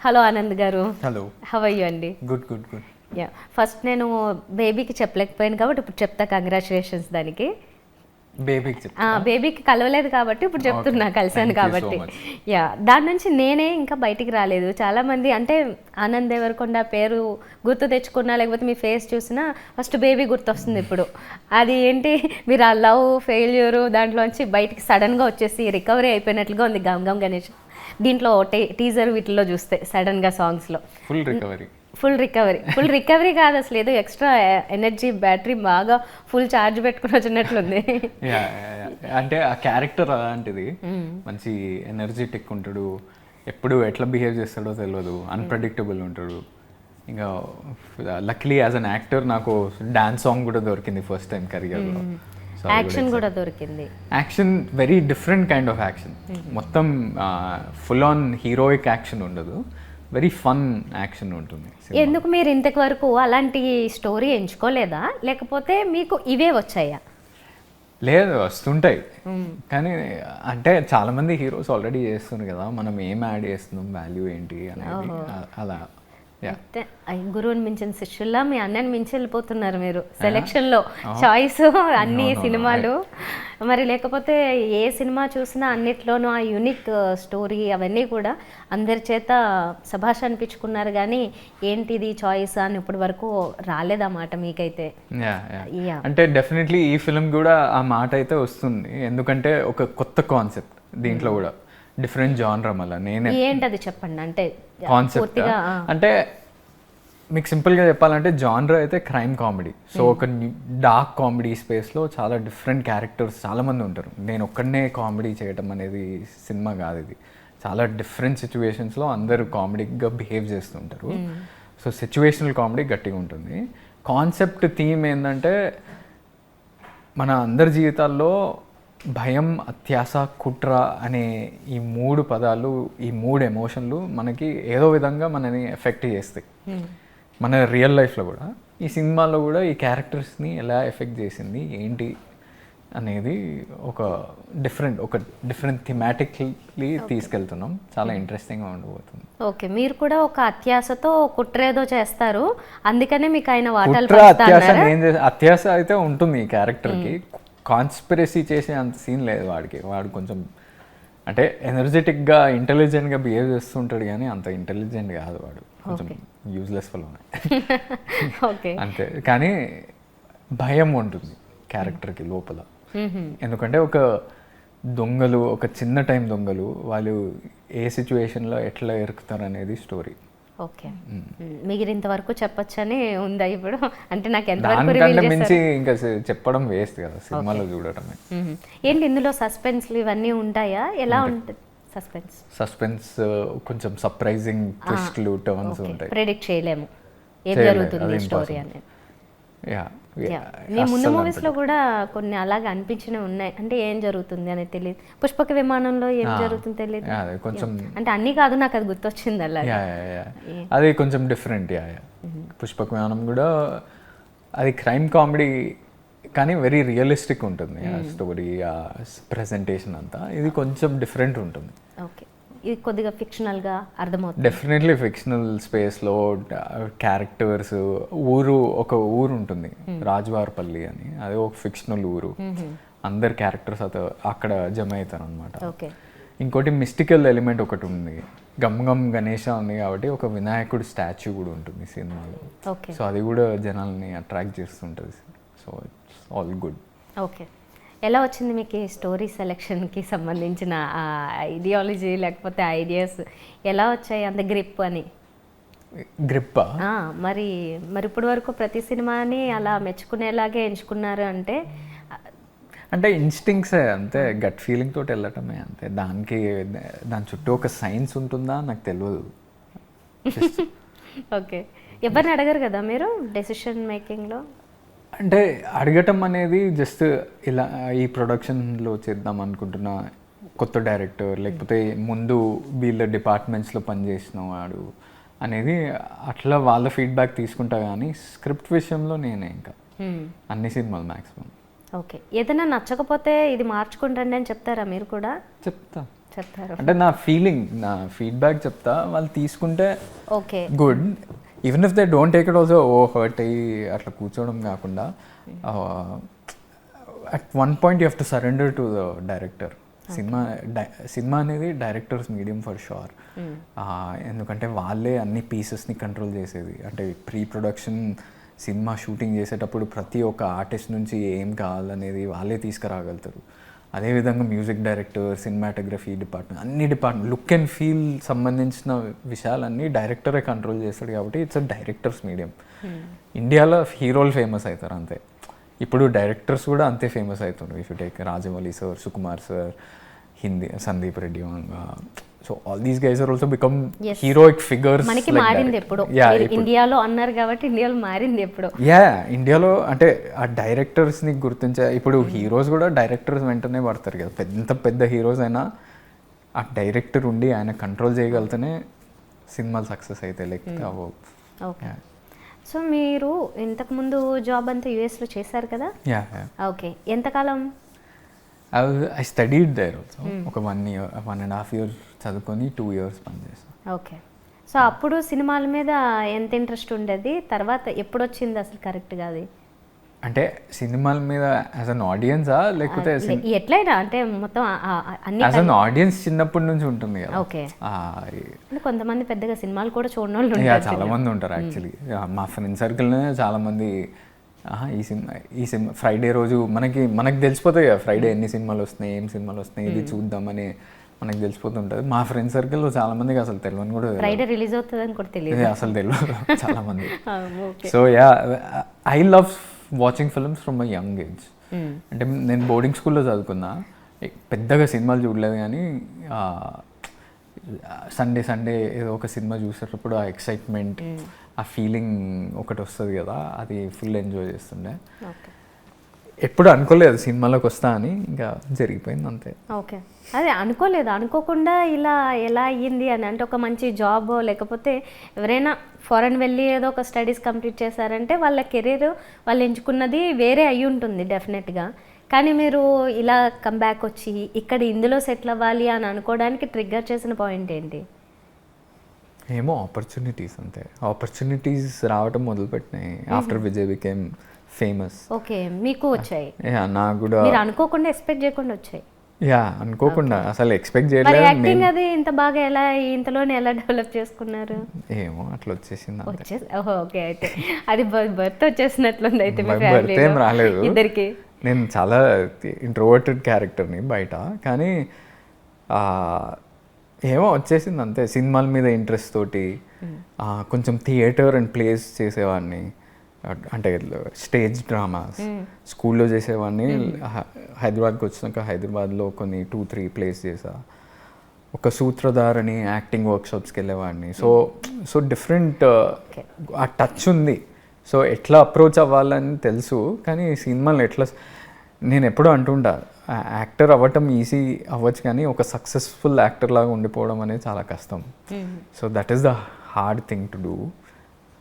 Hello Anand గారు. Hello. How are you అండి? Good. Yeah, first నేను బేబీకి చెప్పలేకపోయాను కాబట్టి ఇప్పుడు చెప్తా. కంగ్రాచులేషన్స్ దానికి. బేబీకి కలవలేదు కాబట్టి ఇప్పుడు చెప్తున్నా, కలిసాను కాబట్టి. యా, దాని నుంచి నేనే ఇంకా బయటికి రాలేదు. చాలామంది అంటే ఆనంద్ దేవరకొండ పేరు గుర్తు తెచ్చుకున్నా, లేకపోతే మీ ఫేస్ చూసినా ఫస్ట్ బేబీ గుర్తొస్తుంది. ఇప్పుడు అది ఏంటి, మీరు ఆ లవ్ ఫెయిల్యూరు దాంట్లోంచి బయటికి సడన్గా వచ్చేసి రికవరీ అయిపోయినట్లుగా ఉంది గమ్ గమ్ గణేష్. దీంట్లో టీజర్ వీటిల్లో చూస్తే సడన్గా సాంగ్స్లో ఫుల్ రికవరీ కాదు అసలు, ఏదో ఎక్స్ట్రా ఎనర్జీ, బ్యాటరీ బాగా ఫుల్ ఛార్జ్ పెట్టుకుని వచ్చినట్లుంది. అంటే ఆ క్యారెక్టర్ అలాంటిది, మంచి ఎనర్జెటిక్ ఉంటాడు, ఎప్పుడు ఎట్లా బిహేవ్ చేస్తాడో తెలియదు, అన్ప్రెడిక్టబుల్ ఉంటాడు. ఇంకా లక్లీ యాజ్ అన్ యాక్టర్ నాకు డాన్స్ సాంగ్ కూడా దొరికింది ఫస్ట్ టైం కెరియర్లో. యాక్షన్ కూడా దొరికింది. Action very different kind of action. మొత్తం ఫుల్ ఆన్ హీరోయిక్ యాక్షన్ ఉండదు, వెరీ ఫన్ యాక్షన్ ఉంటుంది. ఎందుకు మీరు ఇంతవరకు అలాంటి స్టోరీ ఎంచుకోలేదా, లేకపోతే మీకు ఇవే వచ్చాయా? లేదు, వస్తుంటాయి కానీ అంటే చాలామంది హీరోస్ ఆల్రెడీ చేస్తున్నారు కదా, మనం ఏం యాడ్ చేస్తున్నాం, వాల్యూ ఏంటి అనేది అలా. గురువుని మించిన శిష్యుల్లా మీ అన్నని మించి వెళ్ళిపోతున్నారు మీరు సెలెక్షన్లో, చాయిస్ అన్ని సినిమాలు. మరి లేకపోతే ఏ సినిమా చూసినా అన్నిట్లోనూ ఆ యూనిక్ స్టోరీ అవన్నీ కూడా అందరి చేత శభాష్ అనిపించుకున్నారు, కానీ ఏంటిది చాయిస్ అని ఇప్పటి వరకు రాలేదన్నమాట మీకైతే. అంటే డెఫినెట్లీ ఈ ఫిల్మ్ కూడా ఆ మాట అయితే వస్తుంది, ఎందుకంటే ఒక కొత్త కాన్సెప్ట్ దీంట్లో కూడా, డిఫరెంట్ జానర్. మళ్ళీ నేనే ఏంటది చెప్పండి. అంటే కాన్సెప్ట్ అంటే మీకు సింపుల్గా చెప్పాలంటే జానర్ అయితే క్రైమ్ కామెడీ. సో ఒక డార్క్ కామెడీ స్పేస్లో చాలా డిఫరెంట్ క్యారెక్టర్స్ చాలామంది ఉంటారు. నేను ఒక్కడనే కామెడీ చేయటం అనేది సినిమా కాదు, ఇది చాలా డిఫరెంట్ సిచ్యువేషన్స్లో అందరూ కామెడీగా బిహేవ్ చేస్తుంటారు. సో సిచ్యువేషనల్ కామెడీ గట్టిగా ఉంటుంది. కాన్సెప్ట్ థీమ్ ఏంటంటే మన అందరి జీవితాల్లో భయం, అత్యాస, కుట్ర అనే ఈ 3 పదాలు, ఈ 3 ఎమోషన్లు మనకి ఏదో విధంగా మనని ఎఫెక్ట్ చేస్తాయి మన రియల్ లైఫ్లో కూడా. ఈ సినిమాలో కూడా ఈ క్యారెక్టర్స్ని ఎలా ఎఫెక్ట్ చేసింది ఏంటి అనేది ఒక డిఫరెంట్ థిమాటిక్లీ తీసుకెళ్తున్నాం. చాలా ఇంట్రెస్టింగ్గా ఉండబోతుంది. ఓకే, మీరు కూడా ఒక అత్యాసతో కుట్రేదో చేస్తారు, అందుకనే మీకు ఆయన అత్యాస అయితే ఉంటుంది ఈ క్యారెక్టర్కి. కాన్స్పిరసీ చేసే అంత సీన్ లేదు వాడికి. వాడు కొంచెం అంటే ఎనర్జెటిక్గా, ఇంటెలిజెంట్గా బిహేవ్ చేస్తుంటాడు, కానీ అంత ఇంటెలిజెంట్ కాదు వాడు, కొంచెం యూజ్లెస్ ఫెలోనే అంతే. కానీ భయం ఉంటుంది క్యారెక్టర్కి లోపల, ఎందుకంటే ఒక దొంగలు, ఒక చిన్న టైం దొంగలు, వాళ్ళు ఏ సిచ్యువేషన్లో ఎట్లా ఎరుకుతారు అనేది స్టోరీ. ఓకే, మీరు ఇంతవరకు చెప్పొచ్చని ఉందా ఇప్పుడు? అంటే నాకు ఎంతవరకు మించి ఇంకా చెప్పడం వేస్ట్ కదా, సినిమాలో చూడటమే. ఏంటి ఇందులో సస్పెన్స్లు ఇవన్నీ ఉంటాయా? ఎలా ఉంటుంది సస్పెన్స్? కొంచెం సర్ప్రైజింగ్ ట్విస్ట్లు, టర్న్స్ ఉంటాయి, ప్రెడిక్ట్ చేయలేము ఏం జరుగుతుంది స్టోరీ అనేది. మీ ముందు మూవీస్లో కూడా కొన్ని అలాగే అనిపించినవి ఉన్నాయి, అంటే ఏం జరుగుతుంది అనేది తెలియదు. పుష్పక విమానంలో ఏం జరుగుతుంది తెలియదు కొంచెం, అంటే అన్నీ కాదు, నాకు అది గుర్తొచ్చింది అలా. అది కొంచెం డిఫరెంట్. పుష్పక విమానం కూడా అది క్రైమ్ కామెడీ కానీ వెరీ రియలిస్టిక్ ఉంటుంది ఆ స్టోరీ, ఆ ప్రెజెంటేషన్ అంతా. ఇది కొంచెం డిఫరెంట్ ఉంటుంది. ఓకే, ఇది కొద్దిగా ఫిక్షనల్గా అర్థమవుతుంది. డెఫినెట్లీ ఫిక్షనల్ స్పేస్లో క్యారెక్టర్స్, ఒక ఊరు ఉంటుంది రాజవారపల్లి అని, అది ఒక ఫిక్షనల్ ఊరు. అందరు క్యారెక్టర్స్ అక్కడ జమ అవుతారు అనమాట. ఇంకోటి మిస్టికల్ ఎలిమెంట్ ఒకటి ఉంది, గమ్ గమ్ గణేష ఉంది కాబట్టి ఒక వినాయకుడు స్టాచ్యూ కూడా ఉంటుంది సినిమాలో. సో అది కూడా జనాల్ని అట్రాక్ట్ చేస్తుంటుంది. So it's all good. Okay, ఎలా వచ్చింది మీకు ఈ స్టోరీ సెలెక్షన్కి సంబంధించిన ఐడియాలజీ లేకపోతే ఐడియాస్ ఎలా వచ్చాయి? అంత గ్రిప్ అని గ్రిప్పా? మరి ఇప్పటి వరకు ప్రతి సినిమాని అలా మెచ్చుకునేలాగే ఎంచుకున్నారు అంటే ఇన్స్టింక్ట్సే అంతే, గట్ ఫీలింగ్ తోటి వెళ్ళటమే అంతే. దాని చుట్టూ ఒక సైన్స్ ఉంటుందా నాకు తెలియదు. ఓకే, ఎవరిని అడగరు కదా మీరు డెసిషన్ మేకింగ్లో? అంటే అడగటం అనేది జస్ట్ ఇలా ఈ ప్రొడక్షన్లో చేద్దాం అనుకుంటున్నా కొత్త డైరెక్టర్, లేకపోతే ముందు వీళ్ళ డిపార్ట్మెంట్స్లో పనిచేసిన వాడు అనేది, అట్లా వాళ్ళ ఫీడ్బ్యాక్ తీసుకుంటా. కానీ స్క్రిప్ట్ విషయంలో నేనే ఇంకా అన్ని సినిమాలు మ్యాక్సిమం. ఓకే, ఏదైనా నచ్చకపోతే ఇది మార్చుకుంటండి అని చెప్తారా మీరు కూడా? చెప్తా. చెప్తారు? అంటే నా ఫీలింగ్, నా ఫీడ్బ్యాక్ చెప్తా, వాళ్ళు తీసుకుంటే okay good, even if they don't take it also hurt అయ్యి అట్లా కూర్చోవడం కాకుండా at one point you have to surrender to the director. Cinema అనేది డైరెక్టర్స్ మీడియం ఫర్ షూర్. ఎందుకంటే వాళ్ళే అన్ని పీసెస్ని కంట్రోల్ చేసేది. అంటే ప్రీ ప్రొడక్షన్ సినిమా షూటింగ్ చేసేటప్పుడు ప్రతి ఒక్క ఆర్టిస్ట్ నుంచి ఏం కావాలనేది వాళ్ళే తీసుకురాగలుగుతారు. అదేవిధంగా మ్యూజిక్ డైరెక్టర్, సినిమాటోగ్రఫీ డిపార్ట్మెంట్, అన్ని డిపార్ట్మెంట్, లుక్ అండ్ ఫీల్ సంబంధించిన విషయాలన్నీ డైరెక్టరే కంట్రోల్ చేస్తాడు. కాబట్టి ఇట్స్ అ డైరెక్టర్స్ మీడియం. ఇండియాలో హీరోలు ఫేమస్ అవుతారు అంతే, ఇప్పుడు డైరెక్టర్స్ కూడా అంతే ఫేమస్ అవుతున్నారు. If you take Rajamouli sir, Sukumar sir, Hindi Sandeep Reddy, so all these guys are also become heroic figures. మనకి మారింది ఎప్పుడు, ఇండియాలో అన్నారు కాబట్టి ఇండియాలో మారింది ఎప్పుడు. ఇండియాలో అంటే ఆ డైరెక్టర్స్ని గుర్తించే, ఇప్పుడు హీరోస్ కూడా డైరెక్టర్స్ వెంటనే పడతారు కదా. ఎంత పెద్ద హీరోస్ అయినా ఆ డైరెక్టర్ ఉండి ఆయన కంట్రోల్ చేయగలితేనే సినిమాలు సక్సెస్ అవుతాయి, లేకపోతే అవ్వవు. ఓకే, సో మీరు ఇంతకుముందు జాబ్ అంతా యూఎస్లో చేశారు కదా? ఓకే, ఎంతకాలం? I studied there also. ఒక 1.5 years చదువుకొని 2 years పనిచేస్తాను. ఓకే, సో అప్పుడు సినిమాల మీద ఎంత ఇంట్రెస్ట్ ఉండేది? తర్వాత ఎప్పుడు వచ్చింది అసలు కరెక్ట్గా అది? అంటే సినిమాల మీద యాజ్ అన్ ఆడియన్సా, లేకపోతే ఎట్లయినా అంటే మొత్తం అన్ని యాజ్ అన్ ఆడియన్స్ చిన్నప్పటి నుంచి ఉంటుంది కదా. ఓకే, కొంతమంది పెద్దగా సినిమాలు కూడా చూడని వాళ్ళు చాలా మంది ఉంటారు యాక్చువల్లీ. మా ఫ్రెండ్ సర్కిల్నే చాలా మంది ఈ సినిమా ఫ్రైడే రోజు మనకి తెలిసిపోతాయి కదా, ఫ్రైడే ఎన్ని సినిమాలు వస్తున్నాయి, ఏం సినిమాలు వస్తున్నాయి, ఇది చూద్దామని మనకు తెలిసిపోతుంటుంది. మా ఫ్రెండ్ సర్కిల్లో చాలా మందికి అసలు తెలియని కూడా, ఫ్రైడే రిలీజ్ అవుతుందని కూడా తెలియదు, అసలు తెలియదు చాలా మంది. So I love watching films from a young age. అంటే నేను బోర్డింగ్ స్కూల్లో చదువుకున్నా, పెద్దగా సినిమాలు చూడలేదు, కానీ సండే ఏదో ఒక సినిమా చూసేటప్పుడు ఆ ఎక్సైట్మెంట్, ఆ ఫీలింగ్ ఒకటి వస్తుంది కదా, అది ఫుల్ ఎంజాయ్ చేస్తుండే. ఎప్పుడు అనుకోలేదు సినిమాలోకి వస్తా అని, ఇంకా జరిగిపోయింది అంతే. ఓకే, అదే అనుకోకుండా ఇలా ఎలా అయ్యింది అని. అంటే ఒక మంచి జాబ్, లేకపోతే ఎవరైనా ఫారెన్ వెళ్ళి ఏదో ఒక స్టడీస్ కంప్లీట్ చేశారంటే వాళ్ళ కెరీర్ వాళ్ళు ఎంచుకున్నది వేరే అయ్యి ఉంటుంది డెఫినెట్గా. కానీ మీరు ఇలా కమ్బ్యాక్ వచ్చి ఇక్కడ ఇందులో సెటిల్ అవ్వాలి అని అనుకోవడానికి ట్రిగ్గర్ చేసిన పాయింట్ ఏంటి? ఏమో ఆపర్చునిటీస్ అంతే. ఆపర్చునిటీస్ రావటం మొదలుపెట్టినాయి after Vijay became famous. Okay, మీకు వచ్చాయి? నాకు కూడా మీరు అనుకోకుండా ఎక్స్పెక్ట్ చేయకుండా వచ్చాయి? అనుకోకుండా, అసలు ఎక్స్పెక్ట్ చేయలేదు. యాక్టింగ్ అది ఇంత బాగా ఎలా ఇంతలోనే ఎలా డెవలప్ చేసుకున్నారు? ఏమో అట్లా వచ్చేసింది. ఓకే, అయితే అది బర్త్ వచ్చేసినట్లుంది అయితే మీ ఫ్యామిలీలో. బర్త్ ఏం రాలేదు ఇద్దరికి. నేను చాలా ఇంట్రోవర్టెడ్ క్యారెక్టర్ని బయట, కానీ ఏమో వచ్చేసింది అంతే. సినిమాల మీద ఇంట్రెస్ట్ తోటి కొంచెం థియేటర్ అండ్ ప్లేస్ చేసేవాడిని. అంటే స్టేజ్ డ్రామాస్ స్కూల్లో చేసేవాడిని. హైదరాబాద్కి వచ్చినాక హైదరాబాద్లో కొన్ని 2-3 ప్లేస్ చేసా. ఒక సూత్రధార్ అని యాక్టింగ్ వర్క్షాప్స్కి వెళ్ళేవాడిని. సో డిఫరెంట్ ఆ టచ్ ఉంది. సో ఎట్లా అప్రోచ్ అవ్వాలని తెలుసు, కానీ సినిమాలు నేను ఎప్పుడూ అంటుంటా, యాక్టర్ అవ్వటం ఈజీ అవ్వచ్చు, కానీ ఒక సక్సెస్ఫుల్ యాక్టర్ లాగా ఉండిపోవడం అనేది చాలా కష్టం. So that is the hard thing to do.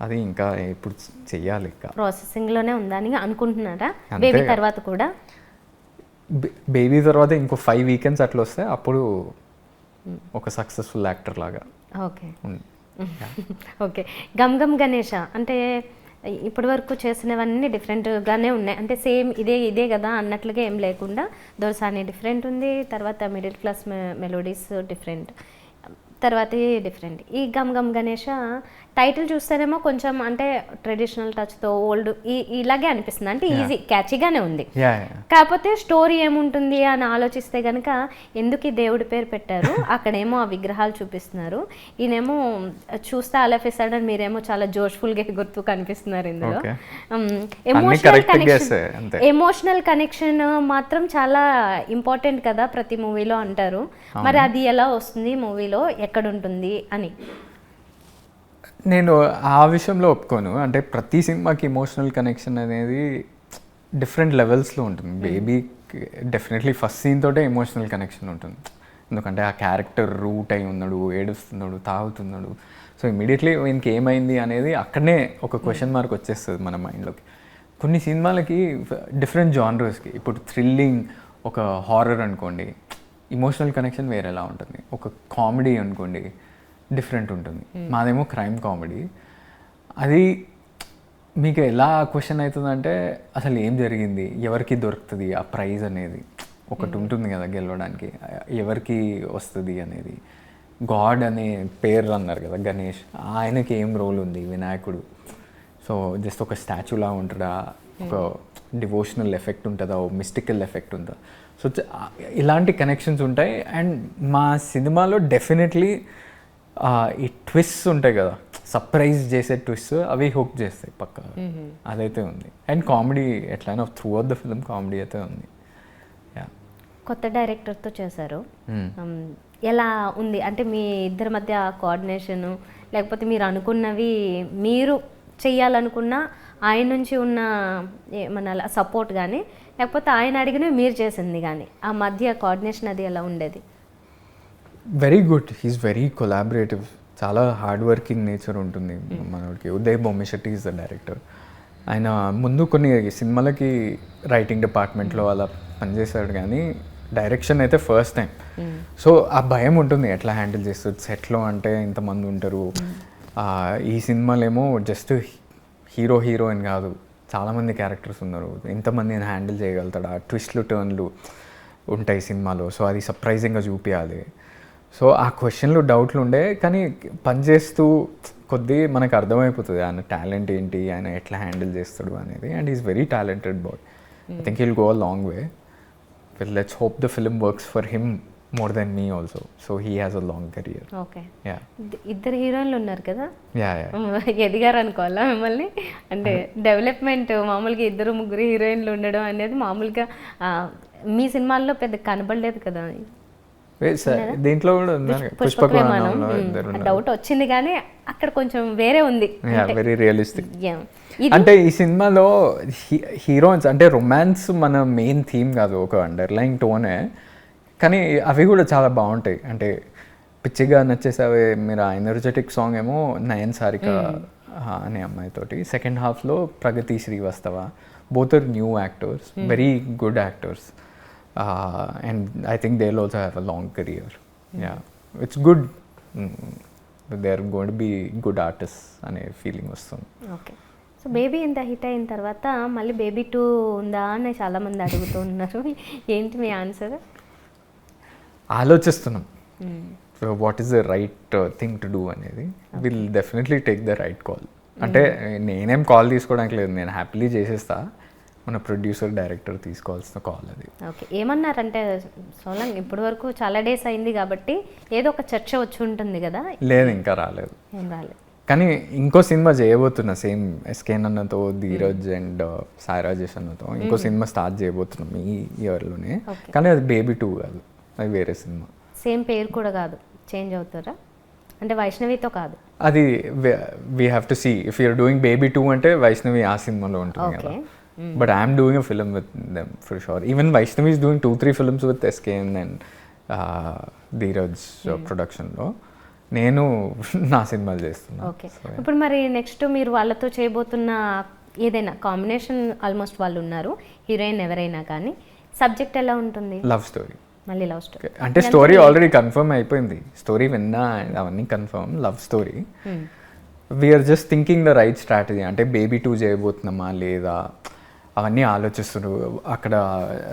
అది ఇంకా ఇప్పుడు చెయ్యాలి, ఇంకా ప్రాసెసింగ్లోనే ఉందని అనుకుంటున్నారా? బేబీ తర్వాత కూడా? బేబీ తర్వాత ఇంకో 5 weekends అట్లా వస్తే అప్పుడు ఒక సక్సెస్ఫుల్ యాక్టర్ లాగా. ఓకే ఓకే, గమ్ గమ్ గణేష అంటే ఇప్పటి వరకు చేసినవన్నీ డిఫరెంట్గానే ఉన్నాయి. అంటే సేమ్ ఇదే కదా అన్నట్లుగా ఏం లేకుండా దోసాని డిఫరెంట్ ఉంది, తర్వాత మిడిల్ క్లాస్ మెలోడీస్ డిఫరెంట్, తర్వాత డిఫరెంట్. ఈ గమ్ గమ్ గణేష టైటిల్ చూస్తేనేమో కొంచెం అంటే ట్రెడిషనల్ టచ్తో ఓల్డ్ ఇలాగే అనిపిస్తుంది. అంటే ఈజీ క్యాచీగానే ఉంది, కాకపోతే స్టోరీ ఏముంటుంది అని ఆలోచిస్తే కనుక ఎందుకు ఈ దేవుడి పేరు పెట్టారు, అక్కడేమో ఆ విగ్రహాలు చూపిస్తున్నారు, ఈయనేమో చూస్తే అలఫిస్తాడు అని మీరేమో చాలా జోష్ఫుల్గా గుర్తు కనిపిస్తున్నారు ఇందులో. ఎమోషనల్ కనెక్షన్ మాత్రం చాలా ఇంపార్టెంట్ కదా ప్రతి మూవీలో అంటారు. మరి అది ఎలా వస్తుంది మూవీలో, ఎక్కడ ఉంటుంది అని? నేను ఆ విషయంలో ఒప్పుకోను. అంటే ప్రతి సినిమాకి ఎమోషనల్ కనెక్షన్ అనేది డిఫరెంట్ లెవెల్స్లో ఉంటుంది. బేబీకి డెఫినెట్లీ ఫస్ట్ సీన్ తోటే ఎమోషనల్ కనెక్షన్ ఉంటుంది. ఎందుకంటే ఆ క్యారెక్టర్ రూట్ అయి ఉన్నాడు, ఏడుస్తున్నాడు, తాగుతున్నాడు. సో ఇమీడియట్లీ ఈయనకి ఏమైంది అనేది అక్కడనే ఒక క్వశ్చన్ మార్క్ వచ్చేస్తుంది మన మైండ్లోకి. కొన్ని సినిమాలకి డిఫరెంట్ జానర్స్కి, ఇప్పుడు థ్రిల్లింగ్ ఒక హారర్ అనుకోండి, ఇమోషనల్ కనెక్షన్ వేరేలా ఉంటుంది. ఒక కామెడీ అనుకోండి డిఫరెంట్ ఉంటుంది. మాదేమో క్రైమ్ కామెడీ. అది మీకు ఎలా క్వశ్చన్ అవుతుందంటే అసలు ఏం జరిగింది, ఎవరికి దొరుకుతుంది ఆ ప్రైజ్ అనేది ఒకటి ఉంటుంది కదా గెలవడానికి, ఎవరికి వస్తుంది అనేది. గాడ్ అనే పేరు అన్నారు కదా గణేష్, ఆయనకి ఏం రోల్ ఉంది వినాయకుడు? సో జస్ట్ ఒక స్టాచ్యూలా ఉంటుందా, ఒక డివోషనల్ ఎఫెక్ట్ ఉంటుందా, ఓ మిస్టికల్ ఎఫెక్ట్ ఉంటుందా? సో ఇలాంటి కనెక్షన్స్ ఉంటాయి. అండ్ మా సినిమాలో డెఫినెట్లీ ఈ ట్విస్ట్ ఉంటాయి కదా, సర్ప్రైజ్ చేసే ట్విస్ట్, అవి హుక్ చేస్తాయి పక్క. అదైతే ఉంది. అండ్ కామెడీ ఎట్లయినా through out the film comedy అయితే ఉంది. కొత్త డైరెక్టర్తో చేశారు, ఎలా ఉంది అంటే మీ ఇద్దరి మధ్య కోఆర్డినేషను, లేకపోతే మీరు అనుకున్నవి మీరు చెయ్యాలనుకున్న ఆయన నుంచి ఉన్న మన సపోర్ట్ కానీ, లేకపోతే ఆయన అడిగినవి మీరు చేసింది కానీ, ఆ మధ్య కోఆర్డినేషన్ అది ఎలా ఉండేది? Very good, he's very collaborative. చాలా హార్డ్ వర్కింగ్ నేచర్ ఉంటుంది మనకి. Uday Bommisetty is the director. ఆయన ముందు కొన్ని సినిమాలకి రైటింగ్ డిపార్ట్మెంట్లో అలా పనిచేశాడు, కానీ డైరెక్షన్ అయితే ఫస్ట్ టైం. సో ఆ భయం ఉంటుంది, ఎట్లా హ్యాండిల్ చేస్తుంది సెట్లో అంటే ఇంతమంది ఉంటారు. ఈ సినిమాలేమో జస్ట్ హీరో హీరోయిన్ కాదు, చాలామంది క్యారెక్టర్స్ ఉన్నారు, ఎంతమందిని హ్యాండిల్ చేయగలుగుతాడు, ఆ ట్విస్ట్లు టర్న్లు ఉంటాయి సినిమాలో. సో అది సర్ప్రైజింగ్గా చూపించాలి. సో ఆ క్వశ్చన్లు డౌట్లు ఉండే, కానీ పనిచేస్తూ కొద్దీ మనకు అర్థమైపోతుంది ఆయన టాలెంట్ ఏంటి, ఆయన ఎట్లా హ్యాండిల్ చేస్తాడు అనేది. And is very talented boy. I think he'll go a long way. Well, let's hope the film works for him more than me also. So he has a long career. Okay. Yeah. ఇద్దరు హీరోయిన్లు ఉన్నారు కదా? Yeah. ఎదిగారు అనుకోవాలా మిమ్మల్ని? అంటే development మామూలుగా ఇద్దరు ముగ్గురు హీరోయిన్లు ఉండడం అనేది మామూలుగా మీ సినిమాల్లో పెద్ద కనబడలేదు కదా? దీంట్లో కూడా ఉన్నారు, పుష్పక విమానంలో ఇద్దరు ఉన్నారు. డౌట్ వచ్చింది కానీ అక్కడ కొంచెం వేరే ఉంది. Very realistic. అంటే ఈ సినిమాలో హీరోయిన్స్ అంటే రొమాన్స్ మన మెయిన్ థీమ్ కాదు, ఒక అండర్లైన్ టోనే, కానీ అవి కూడా చాలా బాగుంటాయి. అంటే పిచ్చిగా నచ్చేసావే మీరు ఆ ఎనర్జెటిక్ సాంగ్ ఏమో నయన్ సారిక అనే అమ్మాయితోటి, సెకండ్ హాఫ్లో Pragati Srivastava, both are new actors, very good actors. And I think they'll also have a long career. Yeah, it's good. They're going to be good artists అనే ఫీలింగ్ వస్తుంది. ఓకే. సో బేబీ ఇంత hit అయిన తర్వాత మళ్ళీ baby 2 ఉందా అని చాలామంది అడుగుతూ ఉన్నారు. ఏంటి మీ ఆన్సర్? ఆలోచిస్తున్నాం what is the right thing to do అనేది. Will definitely take the right call. అంటే నేనేం కాల్ తీసుకోవడానికి లేదు, నేను హ్యాపీలీ చేసేస్తా. మన ప్రొడ్యూసర్ డైరెక్టర్ తీసుకోవాల్సిన కాల్ అది. ఓకే. ఏమన్నారంటే సోలంగ్ ఇప్పటి వరకు చాలా డేస్ అయింది కాబట్టి ఏదో ఒక చర్చ వచ్చి ఉంటుంది కదా? లేదు, ఇంకా రాలేదు. ఏం రాలేదు. కానీ ఇంకో సినిమా చేయబోతున్నా, సేమ్ ఎస్కేన్ అన్నతో, ధీరజ్ అండ్ సాయి రాజేష్ అన్నతో ఇంకో సినిమా స్టార్ట్ చేయబోతున్నాం ఈ ఇయర్లోనే. కానీ అది బేబీ 2 కాదు, అది వేరే సినిమా. సేమ్ పేరు కూడా కాదు, చేంజ్ అవుతారా? అంటే వైష్ణవితో కాదు అది. We have to see if you're doing baby 2 అంటే వైష్ణవి ఆ సినిమాలో ఉంటుంది కదా. But I'm doing a film with them for sure. Even Vaishnavi is doing 2-3 films with SKN and Dheeraj production లో. నేను నా సినిమాలు చేస్తున్నా. ఓకే. ఇప్పుడు మరి నెక్స్ట్ మీరు వాళ్ళతో చేయబోతున్న ఏదైనా కాంబినేషన్, ఆల్మోస్ట్ వాళ్ళు ఉన్నారు హీరోయిన్ ఎవరైనా కానీ, సబ్జెక్ట్ ఎలా ఉంటుంది? Love story. మళ్ళీ లవ్ స్టోరీ అంటే స్టోరీ ఆల్రెడీ కన్ఫర్మ్ అయిపోయింది, స్టోరీ విన్నా అవన్నీ confirm. Love story. We're just thinking the right strategy. అంటే బేబీ 2 చేయబోతున్నామా లేదా అవన్నీ ఆలోచిస్తుండ్రు. అక్కడ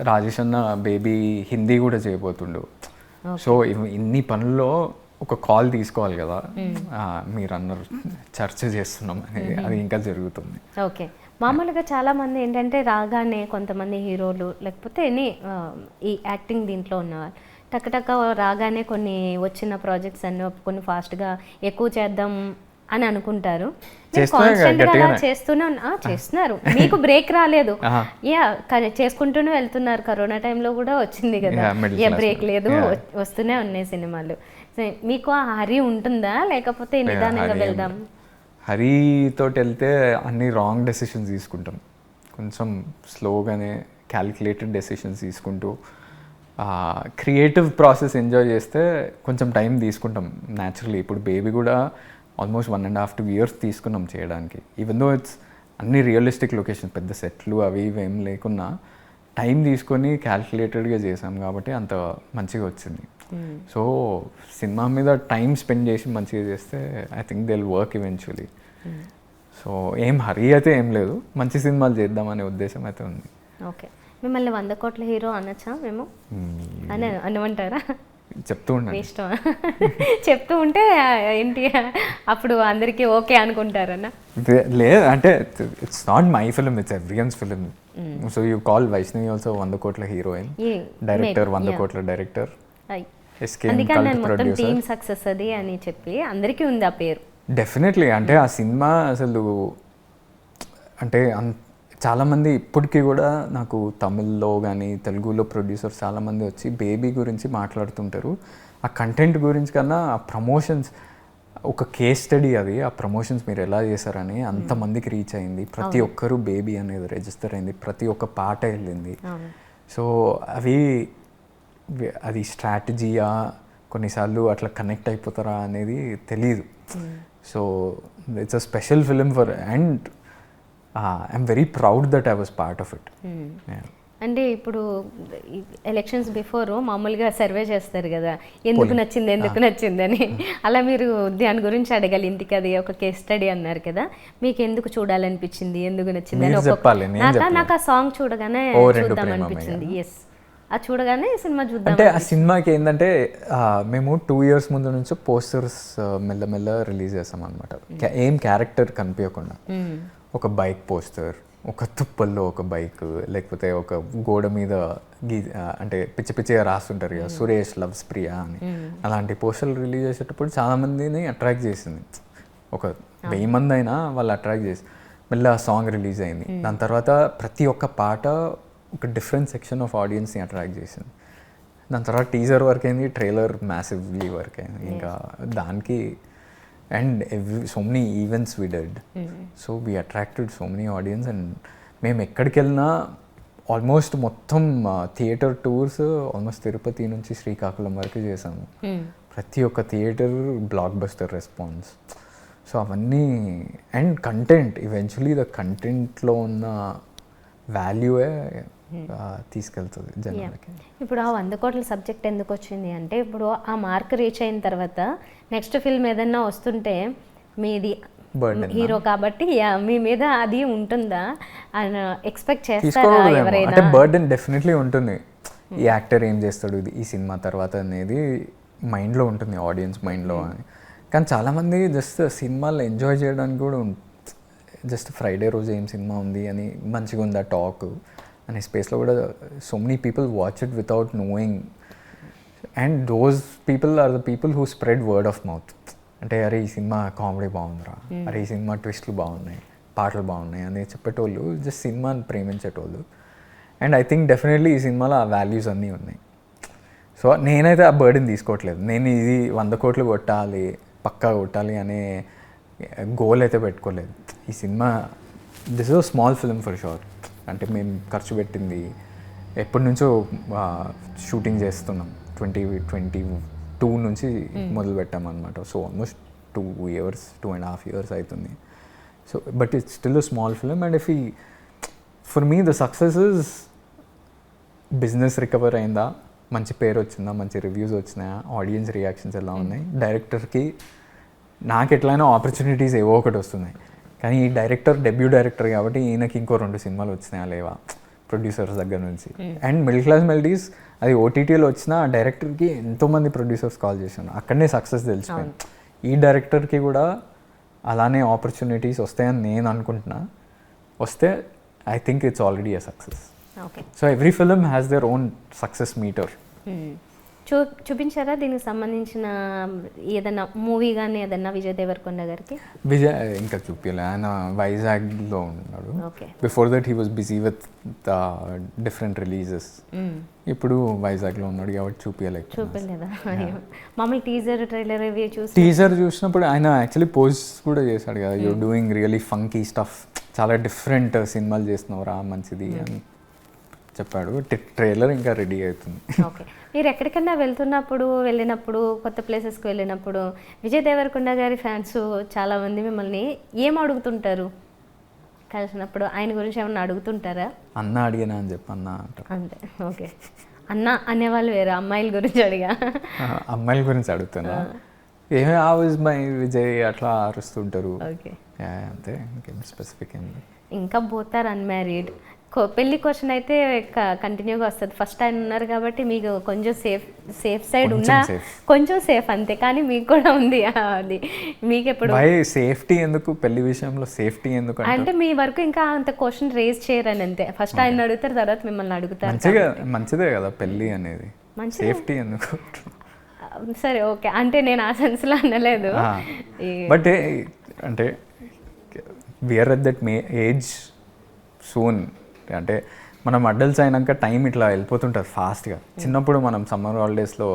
రాజేష్ అన్న బేబీ హిందీ కూడా చేయబోతుండు. సో ఇన్ని పనుల్లో ఒక కాల్ తీసుకోవాలి కదా. మీరు అన్నారు చర్చ చేస్తున్నాం అనేది, అది ఇంకా జరుగుతుంది. ఓకే. మామూలుగా చాలామంది ఏంటంటే రాగానే కొంతమంది హీరోలు లేకపోతే ఈ యాక్టింగ్ దీంట్లో ఉన్నవాళ్ళు టక్కటక్క రాగానే కొన్ని వచ్చిన ప్రాజెక్ట్స్ అన్నీ కొన్ని ఫాస్ట్గా ఎక్కువ చేద్దాం అని అనుకుంటారు. చేస్తున్నారు, మీకు బ్రేక్ రాలేదు. కానీ చేసుకుంటూనే వెళ్తున్నారు. కరోనా టైంలో కూడా వచ్చింది కదా, బ్రేక్ లేదు, వస్తూనే ఉన్నాయి సినిమాలు. మీకు ఆ హరి ఉంటుందా లేకపోతే నిదానంగా వెళ్దాం? హరితో వెళ్తే అన్ని రాంగ్ డెసిషన్స్ తీసుకుంటాం, కొంచెం స్లోగానే క్యాలిక్యులేటెడ్ డెసిషన్స్ తీసుకుంటూ క్రియేటివ్ ప్రాసెస్ ఎంజాయ్ చేస్తే కొంచెం టైం తీసుకుంటాం న్యాచురలీ. ఇప్పుడు బేబీ కూడా ఆల్మోస్ట్ 1.5-2 years తీసుకున్నాం చేయడానికి. ఈవెన్ దో ఇట్స్ అన్ని రియలిస్టిక్ లొకేషన్, పెద్ద సెట్లు అవి ఇవి ఏం లేకున్నా టైం తీసుకొని క్యాల్కులేటెడ్గా చేసాం కాబట్టి అంత మంచిగా వచ్చింది. సో సినిమా మీద టైం స్పెండ్ చేసి మంచిగా చేస్తే I think they will work eventually. So ఏం హరీ అయితే ఏం లేదు, మంచి సినిమాలు చేద్దామనే ఉద్దేశం అయితే ఉంది. ఓకే, మిమ్మల్ని 100 కోట్ల హీరో అనొచ్చా మేము అనమంటారా? చెప్తూ ఉండండి. ఇష్టం చెప్తూ ఉంటే ఏంటి అప్పుడు అందరికీ ఓకే అనుకుంటారన్నా? లేదు అంటే it's not my film, it's everyone's film. So you call Vaishnavi also 100 కోట్ల హీరోయిన్, డైరెక్టర్ 100 కోట్ల డైరెక్టర్, అందుకని నేను మొత్తం టీమ్ సక్సెస్ అది అని చెప్పి అందరికీ ఉంది ఆ పేరు. డెఫినెట్లీ అంటే ఆ సినిమా అసలు అంటే చాలామంది ఇప్పటికీ కూడా నాకు తమిళ్లో కానీ తెలుగులో ప్రొడ్యూసర్స్ చాలామంది వచ్చి బేబీ గురించి మాట్లాడుతుంటారు. ఆ కంటెంట్ గురించి కన్నా ఆ ప్రమోషన్స్ ఒక కేస్ స్టడీ అది. ఆ ప్రమోషన్స్ మీరు ఎలా చేశారని అంతమందికి రీచ్ అయింది. ప్రతి ఒక్కరూ బేబీ అనేది రిజిస్టర్ అయింది, ప్రతి ఒక్క పాట వెళ్ళింది. సో అది స్ట్రాటజీయా, కొన్నిసార్లు అట్లా కనెక్ట్ అయిపోతారా అనేది తెలీదు. So it's a special film for and I'm very proud that I was part of it. అంటే ఇప్పుడు ఎలక్షన్స్ బిఫోర్ మామూలుగా సర్వే చేస్తారు కదా, ఎందుకు నచ్చిందని. అలా మీరు దాని గురించి అడగాలి. ఇంటికి అది ఒక కేస్ స్టడీ అన్నారు కదా, మీకు ఎందుకు చూడాలనిపించింది, ఎందుకు నచ్చింది అని. నాకు ఆ సాంగ్ చూడగానే చూద్దాం అనిపించింది. ఎస్, అది చూడగానే సినిమా చూద్దాం. అంటే ఆ సినిమాకి ఏంటంటే మేము 2 years ముందు నుంచి పోస్టర్స్ మెల్లమెల్ల రిలీజ్ చేస్తాం అనమాట. ఏం క్యారెక్టర్ కనిపించకుండా ఒక బైక్ పోస్టర్, ఒక తుప్పల్లో ఒక బైక్, లేకపోతే ఒక గోడ మీద అంటే పిచ్చిగా రాస్తుంటారు కదా సురేష్ లవ్స్ ప్రియా అని. అలాంటి పోస్టర్లు రిలీజ్ చేసేటప్పుడు చాలామందిని అట్రాక్ట్ చేసింది. ఒక 1000 మంది అయినా వాళ్ళు అట్రాక్ట్ చేసి మళ్ళీ ఆ సాంగ్ రిలీజ్ అయింది. దాని తర్వాత ప్రతి ఒక్క పాట ఒక డిఫరెంట్ సెక్షన్ ఆఫ్ ఆడియన్స్ని అట్రాక్ట్ చేసింది. దాని తర్వాత టీజర్ వర్క్ అయింది, ట్రైలర్ మ్యాసివ్లీ వర్క్ అయింది. ఇంకా దానికి and so many events we did, so we attracted so many audience. And మేము ఎక్కడికి వెళ్ళినా ఆల్మోస్ట్ మొత్తం థియేటర్ టూర్స్ ఆల్మోస్ట్ తిరుపతి నుంచి శ్రీకాకుళం వరకు చేసాము. ప్రతి ఒక్క theatre block buster response. So అవన్నీ అండ్ కంటెంట్, ఈవెన్చువలీ ద కంటెంట్లో ఉన్న వాల్యూయే తీసుకెళ్తుంది జనాలకి. ఇప్పుడు ఆ 100 కోట్ల సబ్జెక్ట్ ఎందుకు వచ్చింది అంటే, ఇప్పుడు ఆ మార్క్ రీచ్ అయిన తర్వాత నెక్స్ట్ ఫిల్మ్ ఏదన్నా వస్తుంటే మీది హీరో కాబట్టి మీ మీద అది ఉంటుందా అని ఎక్స్పెక్ట్ చేస్తారా ఎవరైనా? అంటే బర్డెన్ డెఫినెట్లీ ఉంటుంది. ఈ యాక్టర్ ఏం చేస్తాడు ఈ సినిమా తర్వాత అనేది మైండ్లో ఉంటుంది, ఆడియన్స్ మైండ్లో అని. కానీ చాలామంది జస్ట్ సినిమాలు ఎంజాయ్ చేయడానికి కూడా జస్ట్ ఫ్రైడే రోజు ఏం సినిమా ఉంది అని మంచిగా ఉందా టాక్ అనే స్పేస్లో కూడా so many people watch it without knowing. And those people are the people who spread word of mouth. అంటే అరే ఈ సినిమా కామెడీ బాగుందిరా, అరే ఈ సినిమా ట్విస్ట్లు బాగున్నాయి, పాటలు బాగున్నాయి అని చెప్పేటోళ్ళు జస్ట్ సినిమాని ప్రేమించేటోళ్ళు. అండ్ ఐ థింక్ డెఫినెట్లీ ఈ సినిమాలో ఆ వాల్యూస్ అన్నీ ఉన్నాయి. సో నేనైతే ఆ బర్డెన్ తీసుకోవట్లేదు. నేను ఇది 100 కోట్లు కొట్టాలి, పక్కా కొట్టాలి అనే గోల్ అయితే పెట్టుకోలేదు. ఈ cinema this is a small film for sure. అంటే మేము ఖర్చు పెట్టింది ఎప్పటి నుంచో షూటింగ్ చేస్తున్నాం, 2022 నుంచి మొదలు పెట్టామన్నమాట. సో ఆల్మోస్ట్ 2.5 years అవుతుంది. So but it's still a small film. And if for me the success is business recover అయిందా, మంచి పేరు వచ్చిందా, మంచి రివ్యూస్ వచ్చినాయా, ఆడియన్స్ రియాక్షన్స్ ఎలా ఉన్నాయి, డైరెక్టర్కి నాకు ఎట్లయినా ఆపర్చునిటీస్ ఏవో ఒకటి వస్తున్నాయి. కానీ ఈ డైరెక్టర్ డెబ్యూ డైరెక్టర్ కాబట్టి ఈయనకి ఇంకో 2 సినిమాలు వచ్చినాయా లేవా ప్రొడ్యూసర్స్ దగ్గర నుంచి. అండ్ మిడిల్ క్లాస్ మెలడీస్ అది ఓటీటీలో వచ్చిన ఆ డైరెక్టర్కి ఎంతోమంది ప్రొడ్యూసర్స్ కాల్ చేశాను, అక్కడనే సక్సెస్ తెలిసిపోయింది. ఈ డైరెక్టర్కి కూడా అలానే ఆపర్చునిటీస్ వస్తాయని నేను అనుకుంటున్నా. వస్తే I think it's already a success. So every film has their own success meter. చూపించారా దీనికి సంబంధించిన ఏదైనా మూవీ కానీ ఏదన్నా విజయ్ దేవరకొండ గారికి? ఇంకా చూపించలే, ఆయన వైజాగ్లో ఉన్నాడు. Before that he was busy with the different releases. ఇప్పుడు వైజాగ్లో ఉన్నాడు కాబట్టి చూపించలేదా? మామూలు టీజర్ ట్రైలర్ ఇవి టీజర్ చూసినప్పుడు ఆయన యాక్చువల్లీ పోస్ట్ కూడా చేశాడు కదా, you're doing really funky stuff, చాలా డిఫరెంట్ సినిమాలు చేస్తున్నావురా మంచిది అని చెప్పాడు. ట్రైలర్ ఇంకా రెడీ అవుతుంది. ఓకే, మీరు ఎక్కడికన్నా వెళ్ళినప్పుడు కొత్త ప్లేసెస్కి వెళ్ళినప్పుడు విజయ్ దేవరకొండ గారి ఫ్యాన్స్ చాలామంది మిమ్మల్ని ఏం అడుగుతుంటారు? కలిసినప్పుడు ఆయన గురించి ఏమన్నా అడుగుతుంటారా? అన్న అడిగినా అని చెప్పి అన్న అంటారు. అంతే, ఓకే. అన్న అనేవాళ్ళు వేరే, అమ్మాయిల గురించి అడిగా. అమ్మాయిల గురించి అడుగుతున్నా, ఏమే ఆవాజ్ మై విజయ్ అట్లా అరుస్తుంటారు. ఓకే, అంతే, ఇంకేం స్పెసిఫిక్ ఏంటి. ఇంకా బోత్ ఆర్ అన్మ్యారీడ్. పెళ్లి క్వశ్చన్ అయితే కంటిన్యూగా వస్తుంది. ఫస్ట్ ఆయన ఉన్నారు కాబట్టి మీకు కొంచెం సేఫ్ సైడ్ ఉన్నా, కొంచెం సేఫ్ అంతే, కానీ మీకు కూడా ఉంది అది. మీకు ఎప్పుడు సేఫ్టీ ఎందుకు పెళ్లి విషయంలో, సేఫ్టీ ఎందుకు అంటే మీ వరకు ఇంకా అంత క్వశ్చన్ రేజ్ చేయరని అంతే. ఫస్ట్ ఆయన అడుగుతారు, తర్వాత మిమ్మల్ని అడుగుతారు. మంచిదే కదా పెళ్లి అనేది, సేఫ్టీ ఎందుకు. సరే, ఓకే, అంటే నేను ఆ సెన్స్లో అనలేదు. బట్ అంటే we're at that age soon. అంటే మనం అడల్ట్స్ అయినాక టైం ఇట్లా వెళ్ళిపోతుంటుంది ఫాస్ట్గా. చిన్నప్పుడు మనం సమ్మర్ హాలిడేస్లో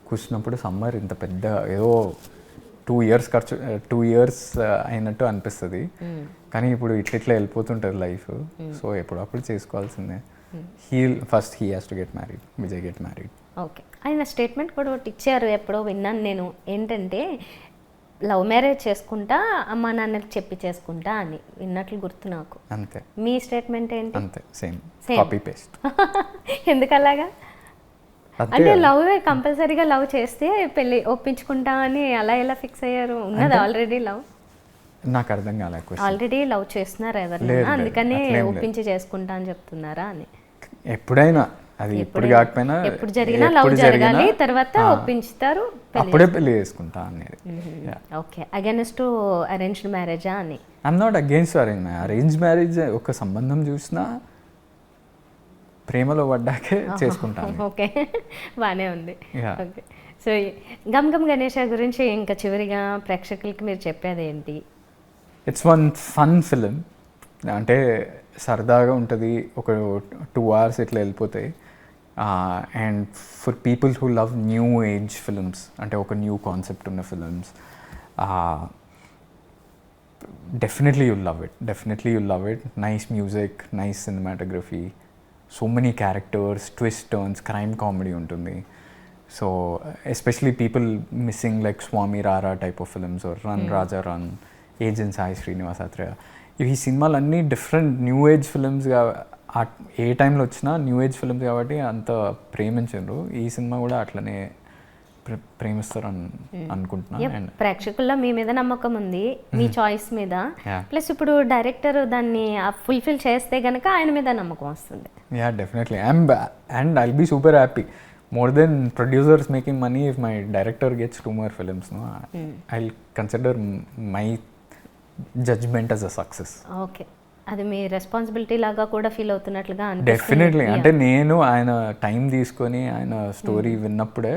కూర్చున్నప్పుడు సమ్మర్ ఇంత పెద్ద ఏదో 2 years అయినట్టు అనిపిస్తుంది. కానీ ఇప్పుడు ఇట్లా వెళ్ళిపోతుంటుంది లైఫ్. సో ఎప్పుడప్పుడు చేసుకోవాల్సిందే. First he has to get married, Vijay get married. Okay, ఆయన స్టేట్మెంట్ కూడా ఒకటి ఇచ్చారు, ఎప్పుడో విన్నాను నేను. ఏంటంటే లవ్ మ్యారేజ్ చేసుకుంటా, అమ్మా నాన్నకి చెప్పి చేసుకుంటా అని విన్నట్లు గుర్తు నాకు. అంతే. మీ స్టేట్మెంట్ ఏంటి? అంతే, సేమ్ కాపీ పేస్ట్. ఎందుకు అలాగా? అంటే లవ్ కంపల్సరీగా లవ్ చేస్తే పెళ్ళి ఒప్పించుకుంటా అని అలా ఎలా ఫిక్స్ అయ్యారు? ఉన్నది ఆల్రెడీ లవ్. నాకు అర్థం కాలే. ఆల్రెడీ లవ్ చేస్తున్నారా ఎవరైనా, అందుకని ఒప్పించి చేసుకుంటా అని చెప్తున్నారా అని? ఎప్పుడైనా అది ఎప్పుడు కాకపోయినా, ఎప్పుడు జరిగినా లవ్ జరగాలి, తర్వాత ఒప్పించుతారు, అప్పుడే పెళ్లి చేసుకుంటా అనేది. ఓకే, అగైన్స్ టు అరేంజ్డ్ మ్యారేజా అని? I'm not against arrange marriage. ఒక సంబంధం చూసినా ప్రేమలో పడ్డాకే చేసుకుంటాను. ఓకే, బాగానే ఉంది. ఓకే, సో గమ్ గమ్ గణేష గురించి ఇంకా చివరిగా ప్రేక్షకులకి మీరు చెప్పేది ఏంటి? It's one fun film. అంటే సరదాగా ఉంటుంది, ఒక 2 hours ఇట్లా వెళ్ళిపోతాయి. And for people who love new age films, అంటే ఒక న్యూ కాన్సెప్ట్ ఉన్న films, definitely you'll love it. Nice music, nice cinematography, so many characters, twist turns, crime comedy ఉంటుంది. So especially people missing like Swami Rara type of films, or run Raja run, agent Sai Srinivas Athreya. ఈ సినిమాలన్నీ different new age ఫిలిమ్స్గా, ఏ టైంలో వచ్చినా new age films కాబట్టి అంత ప్రేమించారు. ఈ సినిమా కూడా అట్లనే ప్రేమిస్తారు అనుకుంటున్నాను. ప్రేక్షకుల్లో మీ మీద నమ్మకం ఉంది, మీ చాయిస్ మీద. ప్లస్ ఇప్పుడు డైరెక్టర్ దాన్ని ఫుల్ఫిల్ చేస్తే గనక ఆయన మీద నమ్మకం వస్తుంది. Yeah, definitely. And I'll be super happy. More than producers making money, if my director gets 2 more films, no, I'll consider my judgment as a success. Okay, అది మీ రెస్పాన్సిబిలిటీ లాగా కూడా ఫీల్ అవుతున్నట్లుగా అనిపిస్తుంది. డెఫినెట్లీ. అంటే నేను ఆయన టైం తీసుకొని ఆయన story విన్నప్పుడే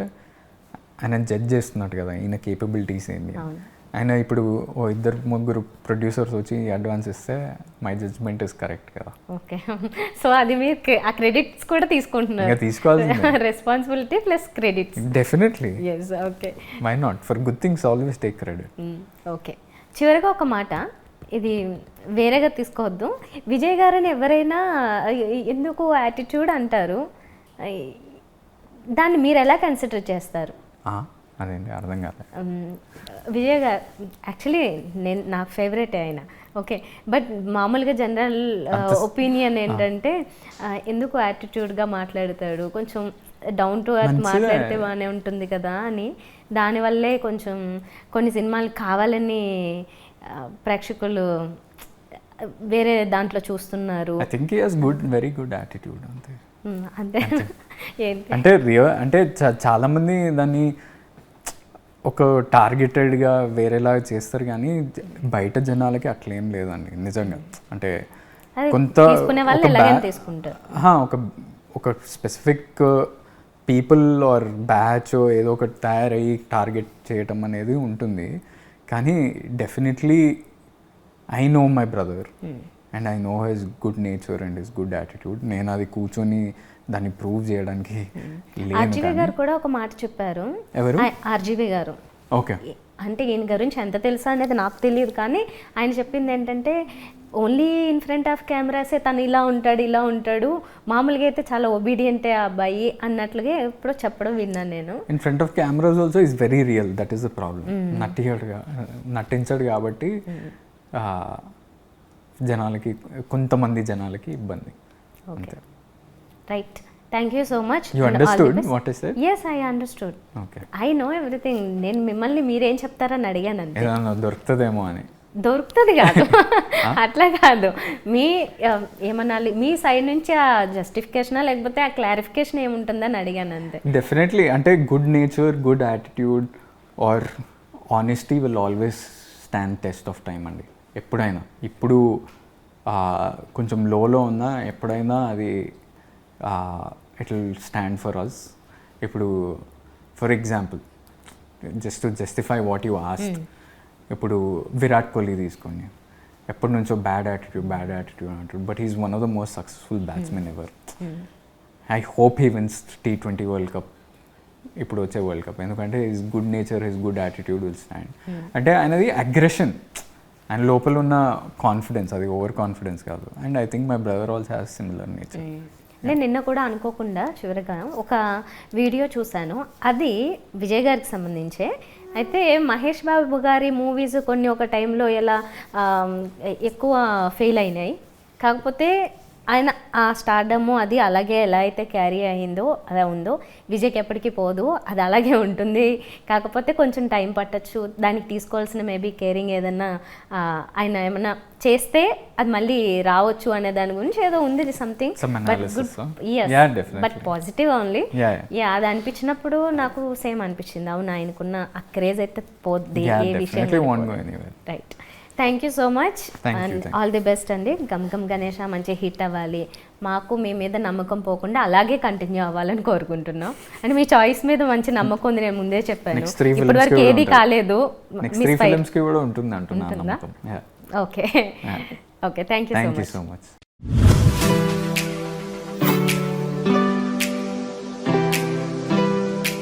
ఆయన జడ్జ్ చేస్తున్నట్టు కదా, ఈయన కేపబిలిటీస్ ఏంటి. ఆయన ఇప్పుడు 2-3 ప్రొడ్యూసర్స్ వచ్చి అడ్వాన్స్ ఇస్తే మై జడ్జ్మెంట్ ఇస్ కరెక్ట్ కదా. ఓకే, సో అది మీరు ఆ క్రెడిట్స్ కూడా తీసుకుంటున్నారు. తీసుకోవాల్సింది, responsibility plus credits. Definitely. yes, okay. Why not? For good things always take credit. Okay, చివరిగా ఒక మాట, ఇది వేరేగా తీసుకోవద్దు. విజయ్ గారని ఎవరైనా ఎందుకు యాటిట్యూడ్ అంటారు, దాన్ని మీరు ఎలా కన్సిడర్ చేస్తారు? అదేంటి అర్థం కాదు. విజయ్ గారు యాక్చువల్లీ నాకు ఫేవరెట్ ఆయన. ఓకే, బట్ మామూలుగా జనరల్ ఒపీనియన్ ఏంటంటే ఎందుకు యాటిట్యూడ్గా మాట్లాడతాడు, కొంచెం డౌన్ టు ఎర్త్ మాట్లాడితే బాగానే ఉంటుంది కదా అని. దానివల్లే కొంచెం కొన్ని సినిమాలు కావాలని ప్రేక్షకులు వేరే దాంట్లో చూస్తున్నారు. I think he has very good attitude. అంతే. అంటే చాలామంది దాన్ని ఒక టార్గెటెడ్గా వేరేలా చేస్తారు, కానీ బయట జనాలకి అట్లేం లేదండి నిజంగా. అంటే కొంత ఒక స్పెసిఫిక్ పీపుల్ ఆర్ బ్యాచ్ ఏదో ఒకటి తయారయ్యి టార్గెట్ చేయటం అనేది ఉంటుంది. కానీ definitely I know my brother and I know his good nature and his good attitude. నేను అది కూర్చొని దాన్ని ప్రూవ్ చేయడానికి ఆర్జీవి గారు కూడా ఒక మాట చెప్పారు. ఎవరు? ఆర్జీవి గారు. ఓకే, అంటే ఈయన గురించి ఎంత తెలుసా అనేది నాకు తెలియదు, కానీ ఆయన చెప్పింది ఏంటంటే ఓన్లీ ఇన్ ఫ్రంట్ ఆఫ్ కెమెరాసే తను ఇలా ఉంటాడు, మామూలుగా అయితే చాలా ఒబీడియంటే ఆ అబ్బాయి అన్నట్లుగా ఎప్పుడో చెప్పడం విన్నాను నేను. In front of cameras also is very real, that is the problem. నటించాడు కాబట్టి జనాలకి, కొంతమంది జనాలకి ఇబ్బంది. అంతే. Right, thank you so much. You understood what I said? Yes, I understood. Okay. I know everything. నేను మిమ్మల్ని మీరేం చెప్తారని అడిగాను అంతే. ఏదన్నా దొరుకుతుందేమో అని. దొరుకుతుంది కాదు, అట్లా కాదు. మీ ఏమనాలి, మీ సైడ్ నుంచి ఆ జస్టిఫికేషనా లేకపోతే ఆ క్లారిఫికేషన్ ఏముంటుందని అడిగాను అంతే. డెఫినెట్లీ అంటే good nature, good attitude or honesty will always stand test of time అండి. ఎప్పుడైనా, ఇప్పుడు కొంచెం లోలో ఉన్నా ఎప్పుడైనా అది it will stand for us. ఇప్పుడు for example, just to justify what you asked, ఇప్పుడు విరాట్ కోహ్లీ తీసుకోండి. ఎప్పటి నుంచో బ్యాడ్ యాటిట్యూడ్ అంటారు, but he is one of the most successful batsmen ever. I hope he wins T20 world cup, ఇప్పుడు వచ్చే world cup. ఎందుకంటే his good nature, his good attitude will stand. అంటే ఆయనది అగ్రెషన్, ఆయన లోపల ఉన్న కాన్ఫిడెన్స్, అది ఓవర్ కాన్ఫిడెన్స్ కాదు. And I think my brother also has similar nature. నేను నిన్న కూడా అనుకోకుండా చివరిగా ఒక వీడియో చూశాను, అది విజయ్ గారికి సంబంధించే. అయితే మహేష్ బాబు గారి మూవీస్ కొన్ని ఒక టైంలో ఎలా ఎక్కువ ఫెయిల్ అయినాయి, కాకపోతే ఆయన ఆ స్టార్డము అది అలాగే ఎలా అయితే క్యారీ అయ్యిందో అలా ఉందో, విజయ్కి ఎప్పటికీ పోదు, అది అలాగే ఉంటుంది. కాకపోతే కొంచెం టైం పట్టచ్చు, దానికి తీసుకోవాల్సిన మేబీ కేరింగ్ ఏదన్నా ఆయన ఏమన్నా చేస్తే అది మళ్ళీ రావచ్చు అనే దాని గురించి ఏదో ఉంది something. But positive only. Yeah, అది అనిపించినప్పుడు నాకు సేమ్ అనిపించింది, అవును ఆయనకున్న ఆ క్రేజ్ అయితే పోద్ది ఏ విషయం. Right, thank you so much and all the best అండి. గమ్ గమ్ గణేష మంచి హిట్ అవ్వాలి, మాకు మీ మీద నమ్మకం పోకుండా అలాగే కంటిన్యూ అవ్వాలని కోరుకుంటున్నాం. అండ్ మీ చాయిస్ మీద మంచి నమ్మకం ఉంది, నేను ముందే చెప్పాను, ఇప్పటివరకు ఏది కాలేదు. ఉంటుందా? Okay okay, thank you so much.